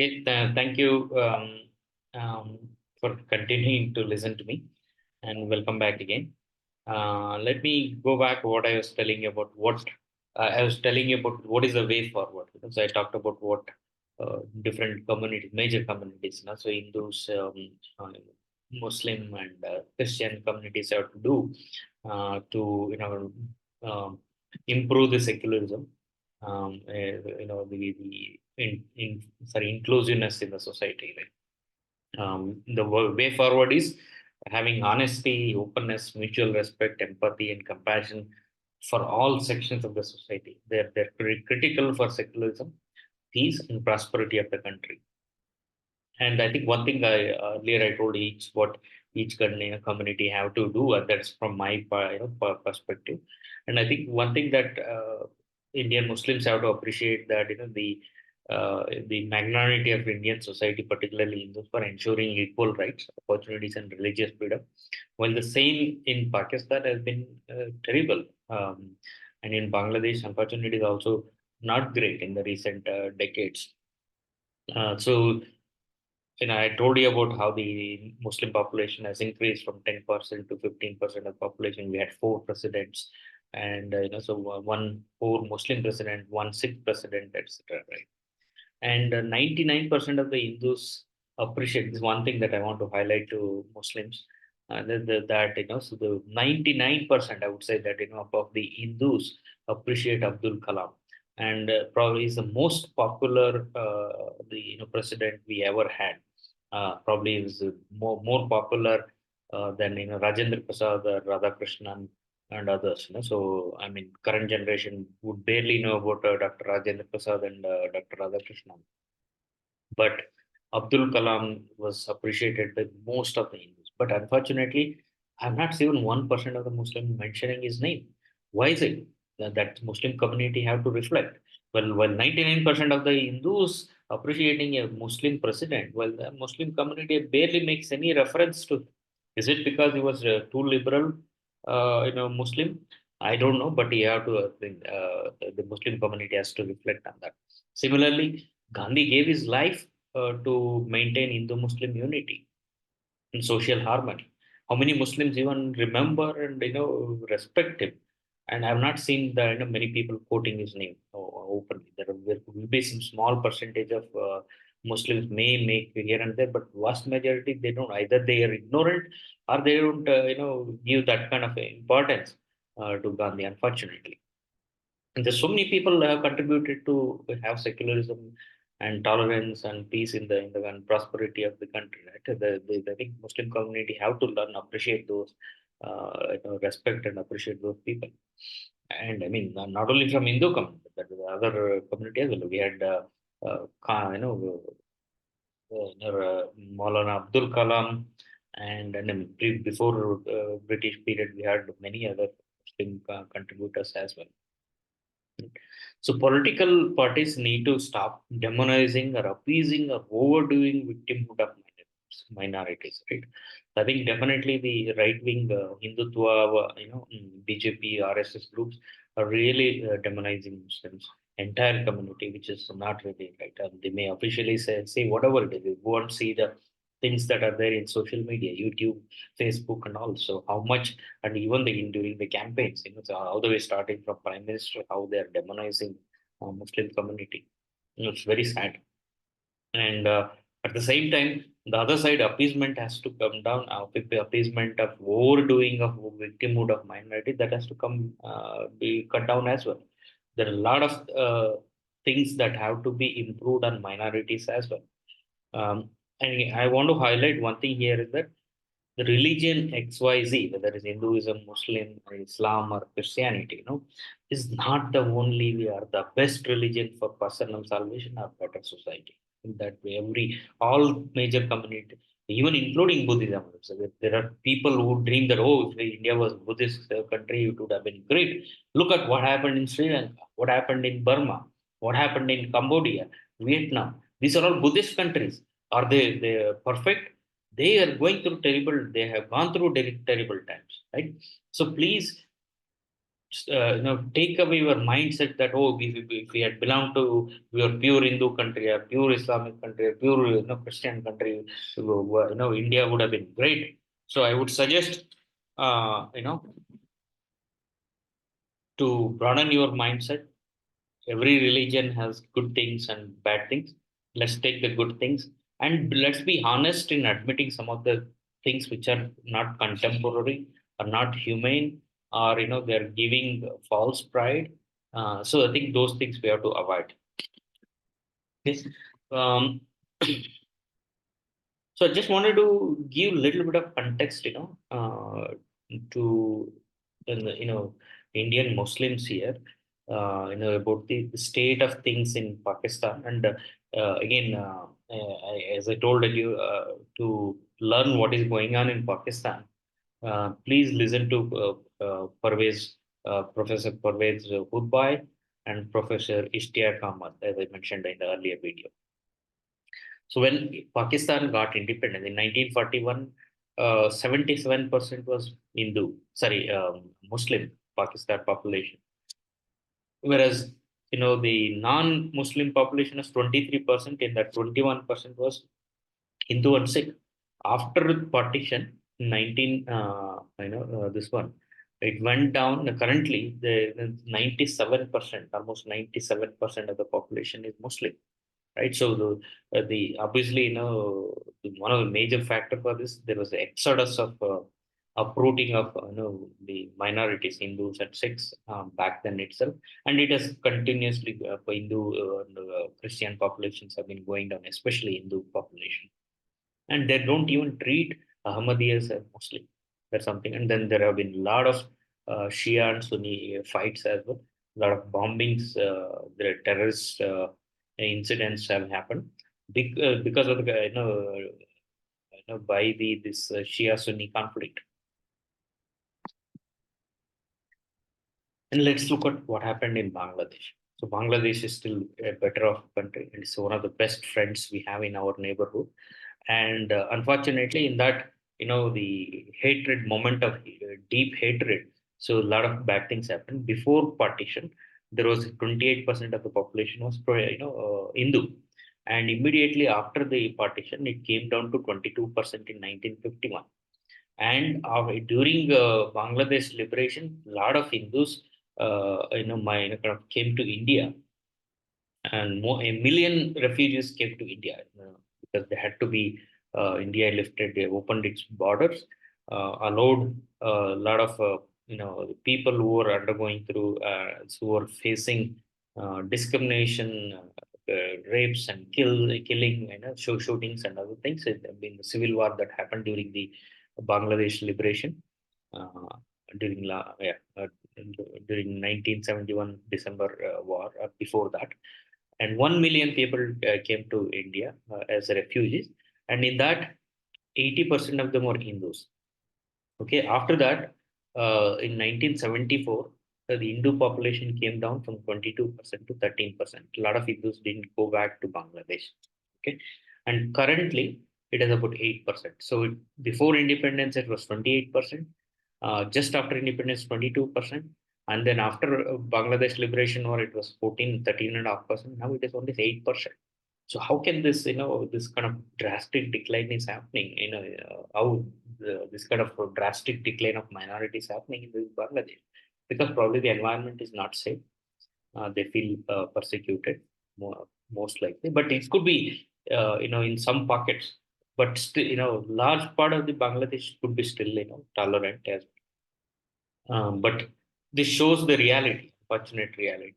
Okay, thank you for continuing to listen to me, and welcome back again. Let me go back what I was telling you about what I was telling you about what is the way forward. Because I talked about what different communities, major communities, so Hindus, Muslim, and Christian communities have to do to improve the secularism, the inclusiveness in the society. The way forward is having honesty, openness, mutual respect, empathy, and compassion for all sections of the society. They're critical for secularism, peace, and prosperity of the country. And I think one thing earlier I told what each community have to do, and that's from my perspective. And I think one thing that Indian Muslims have to appreciate that the minority of Indian society, particularly Hindus, for ensuring equal rights, opportunities, and religious freedom. While the same in Pakistan has been terrible, and in Bangladesh, unfortunately, is also not great in the recent decades. So I told you about how the Muslim population has increased from 10% to 15% of population. We had four presidents, and one four Muslim president, one Sikh president, etc. Right, and 99% of the Hindus appreciate this. One thing that I want to highlight to Muslims, that so the 99% I would say that of the Hindus appreciate Abdul Kalam, and probably is the most popular the president we ever had. Probably is more popular than Rajendra Prasad, Radhakrishnan, and others. So I mean, current generation would barely know about Dr. Rajendra Prasad and Dr. Radhakrishnan, but Abdul Kalam was appreciated by most of the Hindus. But unfortunately, I've not seen 1% of the Muslim mentioning his name. Why is it that Muslim community have to reflect? Well, 99% of the Hindus appreciating a Muslim president, well, the Muslim community barely makes any reference to. Is it because he was too liberal, Muslim? I don't know, but you have to think the Muslim community has to reflect on that. Similarly, Gandhi gave his life to maintain Hindu-Muslim unity and social harmony. How many Muslims even remember and respect him? And I've not seen the many people quoting his name openly. There will be some small percentage of Muslims may make here and there, but vast majority they don't. Either they are ignorant or they don't give that kind of importance to Gandhi. Unfortunately, and there's so many people have contributed to have secularism and tolerance and peace in the and prosperity of the country. Right? I think Muslim community have to learn, appreciate those, respect and appreciate those people. And I mean, not only from Hindu community, but the other community as well. We had, Maulana Abdul Kalam, and then before British period, we had many other Muslim contributors as well. So political parties need to stop demonizing or appeasing or overdoing victimhood of minorities, right? I think definitely the right-wing Hindutva, BJP, RSS groups are really demonizing Muslims, entire community, which is not really right. They may officially say whatever it is. They go and see the things that are there in social media, YouTube, Facebook, and also how much, and even during the campaigns, so all the way starting from Prime Minister, how they are demonizing Muslim community. It's very sad. And at the same time, the other side, appeasement has to come down. Appeasement of overdoing of victimhood of minority, that has to come be cut down as well. There are a lot of things that have to be improved on minorities as well. And I want to highlight one thing here is that the religion XYZ, whether it's Hinduism, Muslim, or Islam, or Christianity, is not the only we are the best religion for personal salvation or better society. In that way, all major community, even including Buddhism, so there are people who dream that if India was Buddhist country, it would have been great. Look at what happened in Sri Lanka, what happened in Burma, what happened in Cambodia, Vietnam. These are all Buddhist countries. Are they perfect? They are going through terrible, they have gone through terrible times, right? So please, take away your mindset that, oh, if we had belonged to your pure Hindu country or pure Islamic country or pure Christian country, India would have been great. So I would suggest to broaden your mindset. Every religion has good things and bad things. Let's take the good things and let's be honest in admitting some of the things which are not contemporary or not humane, or they're giving false pride. So I think those things we have to avoid. Yes. Um, so I just wanted to give a little bit of context, to Indian Muslims here, about the state of things in Pakistan. And again, as I told you, to learn what is going on in Pakistan, please listen to Professor Parvez Hudbai and Professor Ishtiaq Ahmad, as I mentioned in the earlier video. So when Pakistan got independent in 1941, 77% was Muslim Pakistan population, whereas the non-Muslim population is 23%. In that 21% was Hindu and Sikh. After partition, 19 this one, it went down. Currently, the 97%, almost 97% of the population is Muslim, right? So the obviously, one of the major factor for this, there was the exodus of uprooting of the minorities, Hindus and Sikhs, back then itself, and it has continuously Hindu and Christian populations have been going down, especially Hindu population, and they don't even treat Ahmadiyas as Muslim. That's something, and then there have been a lot of Shia and Sunni fights as well. A lot of bombings, there are terrorist incidents have happened because of the by this Shia Sunni conflict. And let's look at what happened in Bangladesh. So Bangladesh is still a better off country, and it's one of the best friends we have in our neighborhood. And unfortunately, in that, the hatred moment of deep hatred, so a lot of bad things happened. Before partition, there was 28% of the population was Hindu, and immediately after the partition, it came down to 22% in 1951. And during Bangladesh liberation, a lot of Hindus, kind of came to India, and a million refugees came to India, because they had to be. India lifted, they opened its borders, allowed a lot of people who were undergoing through, who were facing discrimination, rapes and killing, shootings and other things. It been the civil war that happened during the Bangladesh liberation, uh, during during 1971 December war, before that, and 1 million people came to India as refugees, and in that, 80% of them were Hindus. Okay, after that, in 1974, the Hindu population came down from 22% to 13%. A lot of Hindus didn't go back to Bangladesh. Okay, and currently it is about 8%. So before independence, it was 28%. Just after independence, 22%. And then after Bangladesh liberation war, it was 13.5%. Now it is only 8%. So how can this, this kind of drastic decline is happening? How this kind of drastic decline of minorities happening in this Bangladesh? Because probably the environment is not safe. They feel persecuted, most likely. But it could be, in some pockets. But still, large part of the Bangladesh could be still, tolerant as. But this shows the reality, unfortunate reality.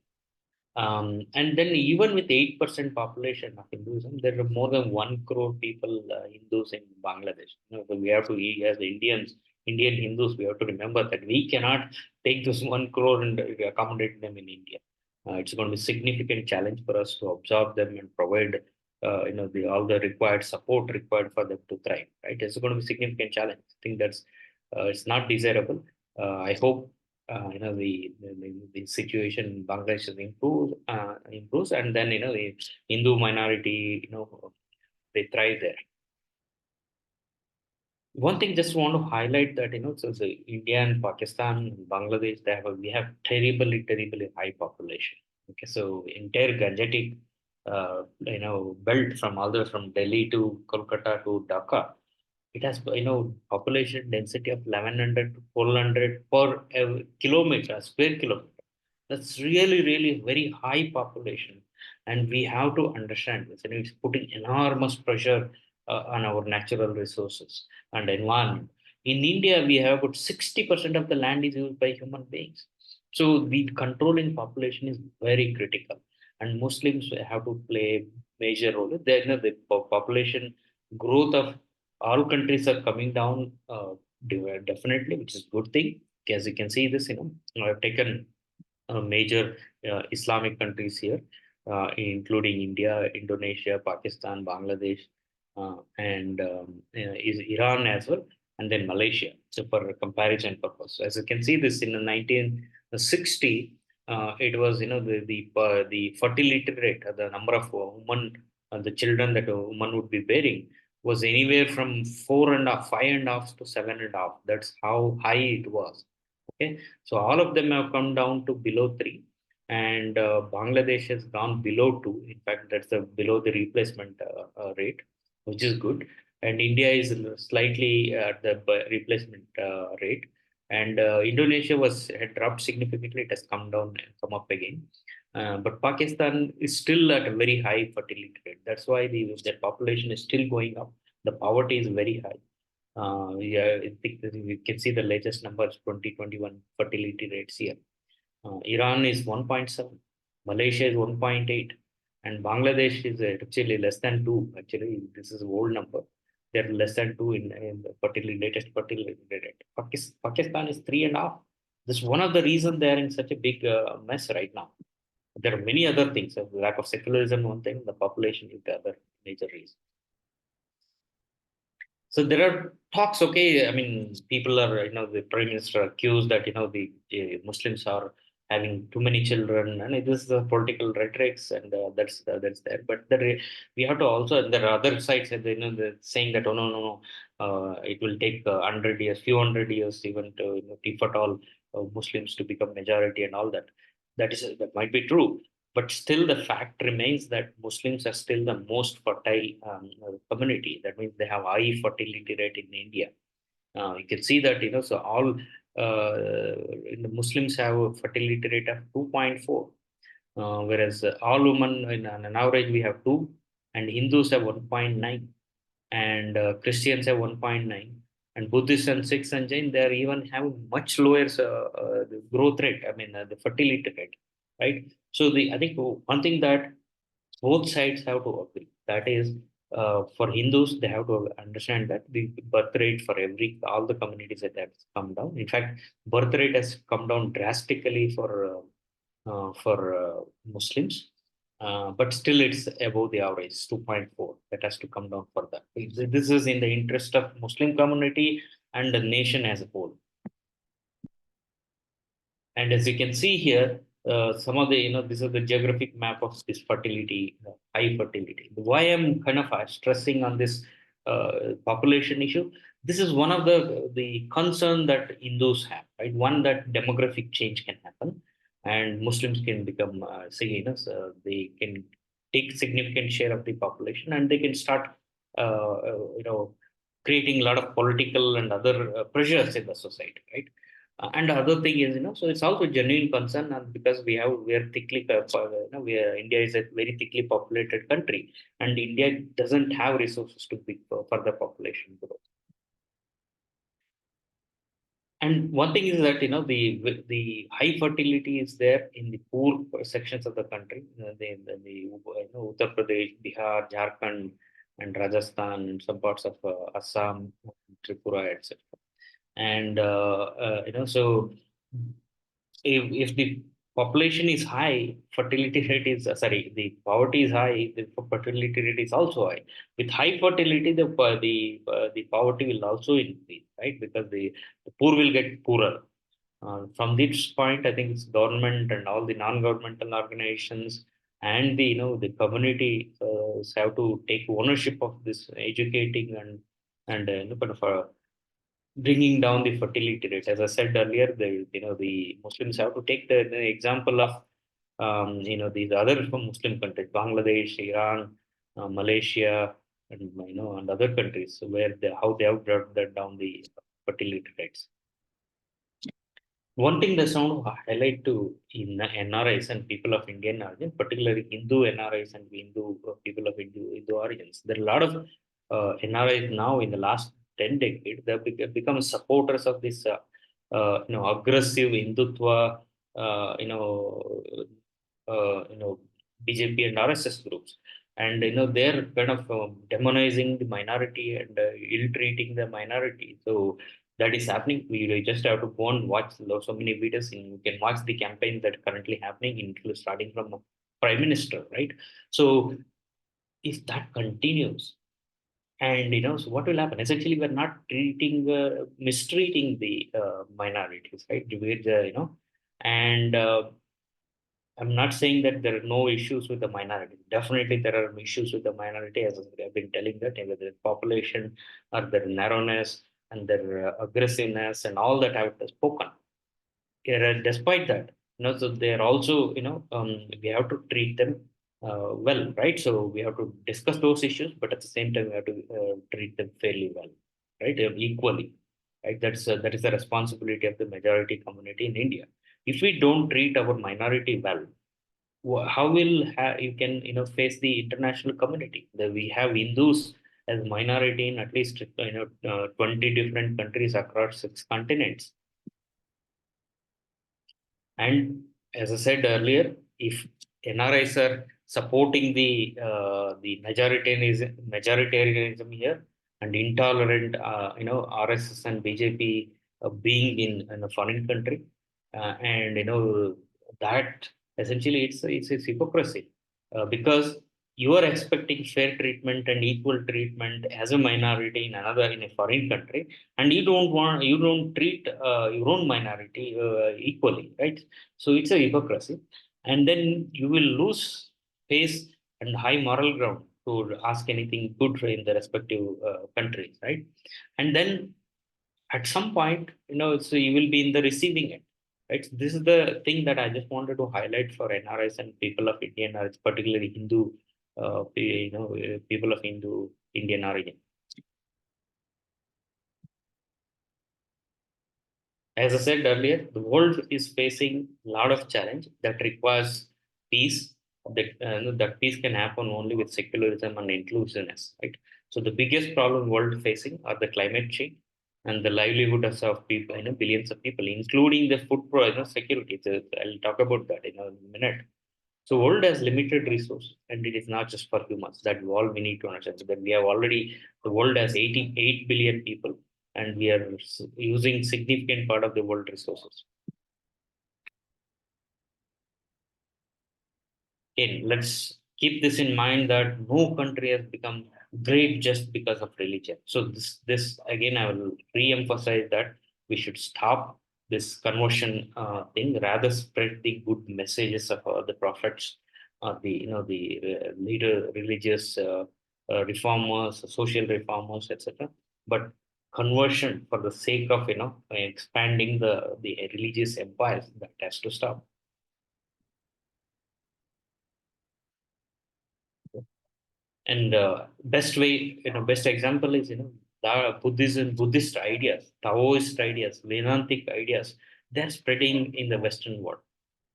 And then even with 8% population of Hinduism, there are more than 1 crore people, Hindus in Bangladesh. So we have to, as Indians, Indian Hindus, we have to remember that we cannot take this 1 crore and accommodate them in India. It's going to be a significant challenge for us to absorb them and provide, all the required support required for them to thrive. Right? It's going to be a significant challenge. I think that's it's not desirable. I hope the situation in Bangladesh improves, and then the Hindu minority, they thrive there. One thing just want to highlight that so the India and Pakistan, Bangladesh, we have terribly high population. Okay, so entire Gangetic belt from all the way from Delhi to Kolkata to Dhaka, it has population density of 1100 to 400 per kilometer, square kilometer. That's really very high population, and we have to understand this. And it's putting enormous pressure on our natural resources and environment. In India, we have about 60% of the land is used by human beings. So the controlling population is very critical, and Muslims have to play a major role. The population growth of all countries are coming down definitely, which is good thing. As you can see, this I've taken major Islamic countries here, including India, Indonesia, Pakistan, Bangladesh, and is Iran as well, and then Malaysia. So for comparison purpose, as you can see, this in 1960, it was the fertility rate, the number of women, the children that a woman would be bearing was anywhere from 4.5, 5.5 to 7.5. That's how high it was. Okay, so all of them have come down to below three, and Bangladesh has gone below two. In fact, that's below the replacement rate, which is good. And India is slightly at the replacement rate. And Indonesia had dropped significantly. It has come down and come up again. But Pakistan is still at a very high fertility rate. That's why their population is still going up. The poverty is very high. Yeah, I think that we can see the latest numbers 2021 fertility rates here. Iran is 1.7, Malaysia is 1.8, and Bangladesh is actually less than 2. Actually, this is old number. They're less than 2 in the latest fertility rate. Pakistan is 3.5. This is one of the reasons they are in such a big mess right now. There are many other things. Lack of secularism, one thing, the population is the other major reason. So there are talks. Okay, I mean, people are the prime minister accused that the Muslims are having too many children, and this is the political rhetorics, and that's there. But we have to also, and there are other sides that they're saying that, oh no, it will take 100 years, few hundred years, even to if at all Muslims to become majority and all that. That might be true, but still the fact remains that Muslims are still the most fertile community. That means they have high fertility rate in India. You can see that so all the Muslims have a fertility rate of 2.4, whereas all women on an average we have 2, and Hindus have 1.9, and Christians have 1.9, and Buddhists and Sikhs and Jain, they are even have much lower the growth rate. I mean the fertility rate, right? So I think one thing that both sides have to agree, that is, for Hindus they have to understand that the birth rate for all the communities that has come down. In fact, birth rate has come down drastically for Muslims, but still it's above the average, 2.4. That has to come down further. This is in the interest of Muslim community and the nation as a whole. And as you can see here, some of the, this is the geographic map of this fertility, high fertility. Why I'm kind of stressing on this population issue, this is one of the concern that Hindus have, right? One, that demographic change can happen, and Muslims can become, so they can take significant share of the population, and they can start, creating a lot of political and other pressures in the society, right? And the other thing is, so it's also genuine concern, and because we are thickly, India is a very thickly populated country, and India doesn't have resources to be further population growth. And one thing is that the high fertility is there in the poor sections of the country, Uttar Pradesh, Bihar, Jharkhand, and Rajasthan, and some parts of Assam, Tripura, etc. And so if the population is high, fertility rate is sorry, the poverty is high, the fertility rate is also high. With high fertility, the poverty will also increase, right? Because the poor will get poorer. From this point, I think it's government and all the non-governmental organizations and the community have to take ownership of this educating and kind of bringing down the fertility rate. As I said earlier, the Muslims have to take the example of these other Muslim countries, Bangladesh, Iran, Malaysia, and and other countries where how they have brought that down the fertility rates. One thing that's I want to highlight to in NRIs and people of Indian origin, particularly Hindu NRIs and Hindu people of Hindu origins, there are a lot of NRIs now in the last 10 decades. They have become supporters of this, aggressive Hindutva, uh, you know, you know, BJP and RSS groups, and they're kind of demonizing the minority and ill-treating the minority. So that is happening. We just have to go and watch so many videos. And you can watch the campaign that currently happening, including starting from Prime Minister, right? So if that continues, and so what will happen? Essentially, we're not mistreating the minorities, right? And I'm not saying that there are no issues with the minority. Definitely, there are issues with the minority, as I've been telling that, whether the population or their narrowness and their aggressiveness and all that I've spoken. Despite that, so they're also, we have to treat them well, right? So we have to discuss those issues, but at the same time, we have to treat them fairly well, right? Equally, right? That is the responsibility of the majority community in India. If we don't treat our minority well, how will you can face the international community? We have Hindus as minority in at least 20 different countries across 6 continents. And as I said earlier, if NRIs are supporting the majoritarianism here and intolerant, RSS and BJP being in a foreign country, and that essentially it's hypocrisy, because you are expecting fair treatment and equal treatment as a minority in a foreign country, and you don't treat your own minority equally, right? So it's a hypocrisy, and then you will lose face and high moral ground to ask anything good in the respective countries, right? And then at some point, so you will be in the receiving end, right? So this is the thing that I just wanted to highlight for NRIs and people of Indian origin, particularly Hindu, people of Hindu Indian origin. As I said earlier, the world is facing a lot of challenge that requires peace. That peace can happen only with secularism and inclusiveness, right? So the biggest problem world facing are the climate change and the livelihoods of people, billions of people, including the food security. So I'll talk about that in a minute. So world has limited resource, and it is not just for humans. That we need to understand. So that we have already the world has 88 billion people, and we are using significant part of the world resources. Again, let's keep this in mind that no country has become great just because of religion. So this again, I will re-emphasize that we should stop this conversion thing, rather spread the good messages of the prophets, the the leader religious reformers, social reformers, etc. But conversion for the sake of expanding the religious empires, that has to stop. And best way, best example is the Buddhism, Buddhist ideas, Taoist ideas, Vedantic ideas. They're spreading in the Western world,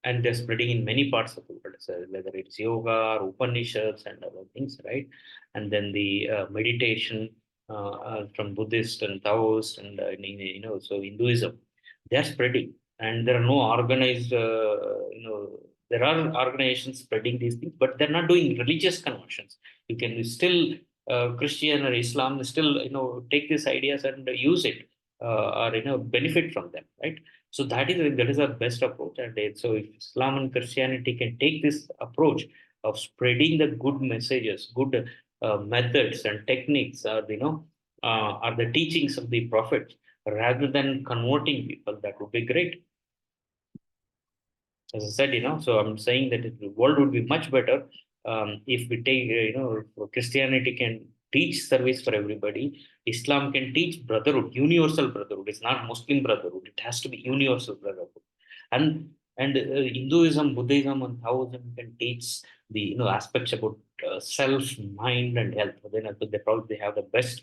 and they're spreading in many parts of the world. So whether it's yoga or Upanishads and other things, right? And then the meditation from Buddhist and Taoist and so Hinduism, they're spreading, and there are no organized, there are organizations spreading these things, but they're not doing religious conversions. You can still Christian or Islam still take these ideas and use it, or benefit from them, right? So that is our best approach. And so if Islam and Christianity can take this approach of spreading the good messages, good methods and techniques, are the teachings of the prophets, rather than converting people, that would be great. As I said, so I'm saying that the world would be much better if we take, if Christianity can teach service for everybody. Islam can teach brotherhood, universal brotherhood. It's not Muslim brotherhood. It has to be universal brotherhood. And Hinduism, Buddhism, and Taoism can teach the aspects about self, mind, and health. Then I think they probably have the best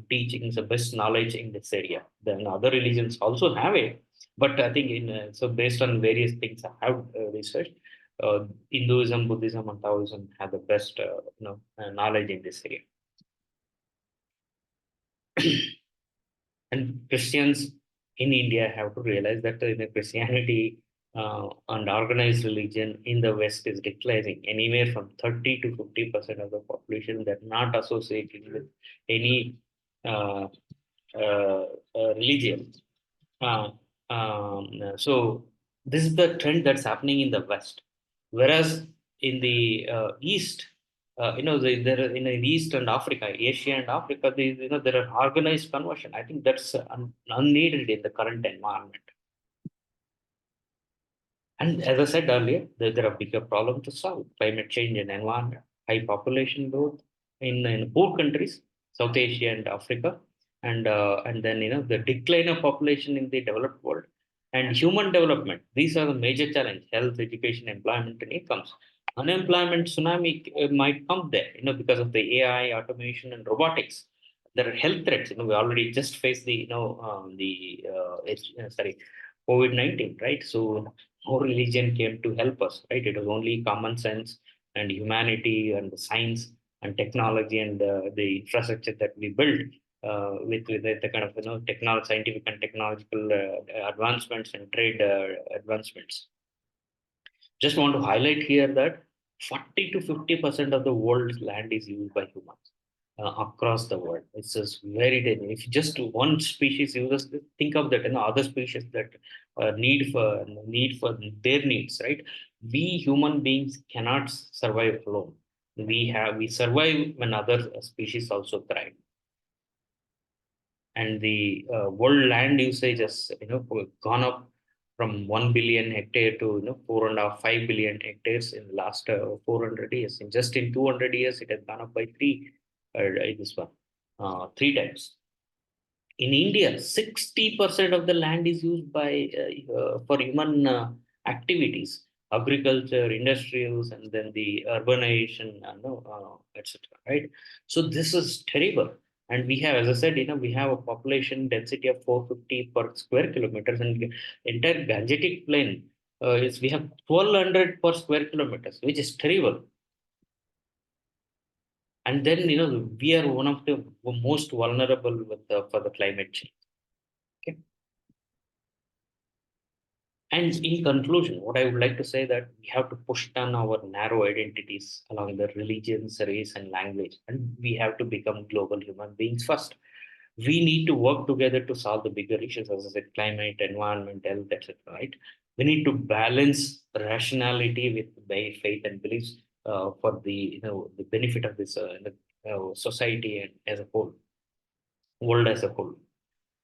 teachings, the best knowledge in this area. Then other religions also have it, but I think so based on various things I have researched, Hinduism, Buddhism, and Taoism have the best knowledge in this area. And Christians in India have to realize that the Christianity and organized religion in the West is declining. Anywhere from 30 to 50% of the population that not associated with any uh, religion. Uh, so this is the trend that's happening in the West, whereas in the East, in the East and Africa, Asia and Africa, there are organized conversion. I think that's unneeded in the current environment. And as I said earlier, there are bigger problems to solve: climate change and environment, high population growth in poor countries, South Asia and Africa, and then the decline of population in the developed world, and human development. These are the major challenges: health, education, employment, and incomes. Unemployment tsunami might come there, because of the AI, automation, and robotics. There are health threats. We already just faced the COVID-19, right? So no religion came to help us, right? It was only common sense and humanity and the science and technology and the infrastructure that we built with the kind of scientific and technological advancements and trade advancements. Just want to highlight here that 40 to 50% of the world's land is used by humans across the world. It's just very dangerous. If just one species uses, think of that, other species that need for their needs, right? We human beings cannot survive alone. We survive when other species also thrive. And the world land usage has gone up from 1 billion hectare to 4.5 5 billion hectares in the last 400 years. In just in 200 years, it has gone up by three times. In India, 60% of the land is used by for human activities, agriculture, industrials, and then the urbanization, etc. Right. So this is terrible. And we have, as I said, we have a population density of 450 per square kilometers, and entire Gangetic Plain is we have 1200 per square kilometers, which is terrible. And then we are one of the most vulnerable for the climate change. Okay. And in conclusion, what I would like to say that we have to push down our narrow identities along the religions, race, and language, and we have to become global human beings first. We need to work together to solve the bigger issues, as I said, climate, environment, health, etc. Right? We need to balance rationality with faith and beliefs for the benefit of this society and as a whole, world as a whole.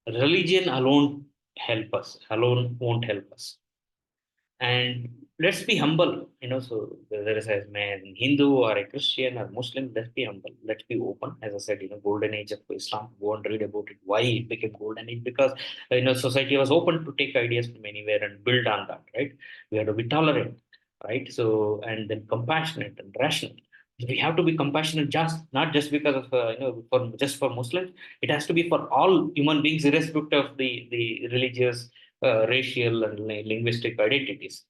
Religion alone won't help us. And let's be humble, so there is a man Hindu or a Christian or Muslim. Let's be humble, let's be open. As I said, golden age of Islam, go and read about it, why it became golden age, because society was open to take ideas from anywhere and build on that, right? We have to be tolerant, right? So, and then compassionate and rational. We have to be compassionate, just not just because of for just for Muslims. It has to be for all human beings, irrespective of the religious, racial, and linguistic identities.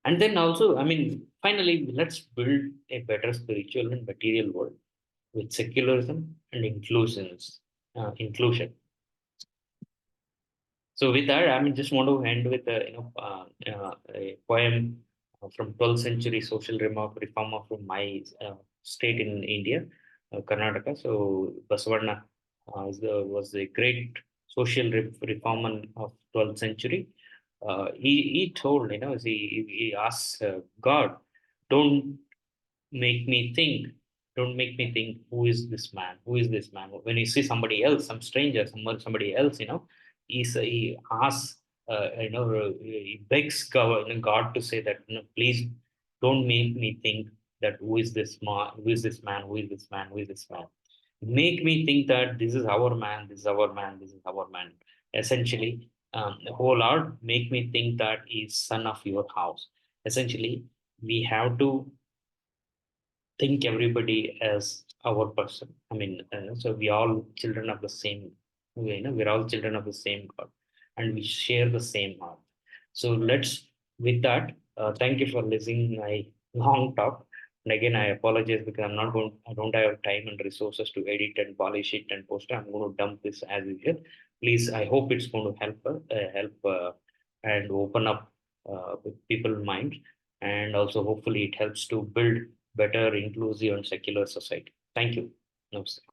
And then also, I mean, finally, let's build a better spiritual and material world with secularism and inclusion. So with that, I mean, just want to end with a poem from 12th century social reformer from my state in India, Karnataka. So Basavanna was a great social reformer of 12th century. He told, he asked God, don't make me think, don't make me think, who is this man? Who is this man? When you see somebody else, some stranger, somebody else, he asks, he begs God to say that, please don't make me think that who is this man, who is this man, who is this man, who is this man. make me think that this is our man, this is our man, this is our man. Essentially, oh Lord, make me think that is son of your house. Essentially, we have to think everybody as our person. I mean, so we all children of the same, we're all children of the same God, and we share the same heart. So let's, with that, thank you for listening my long talk. And again, I apologize because I don't have time and resources to edit and polish it and post it. I'm going to dump this as usual. Please, I hope it's going to and open up people's minds, and also hopefully it helps to build better, inclusive, and secular society. Thank you. Namaste.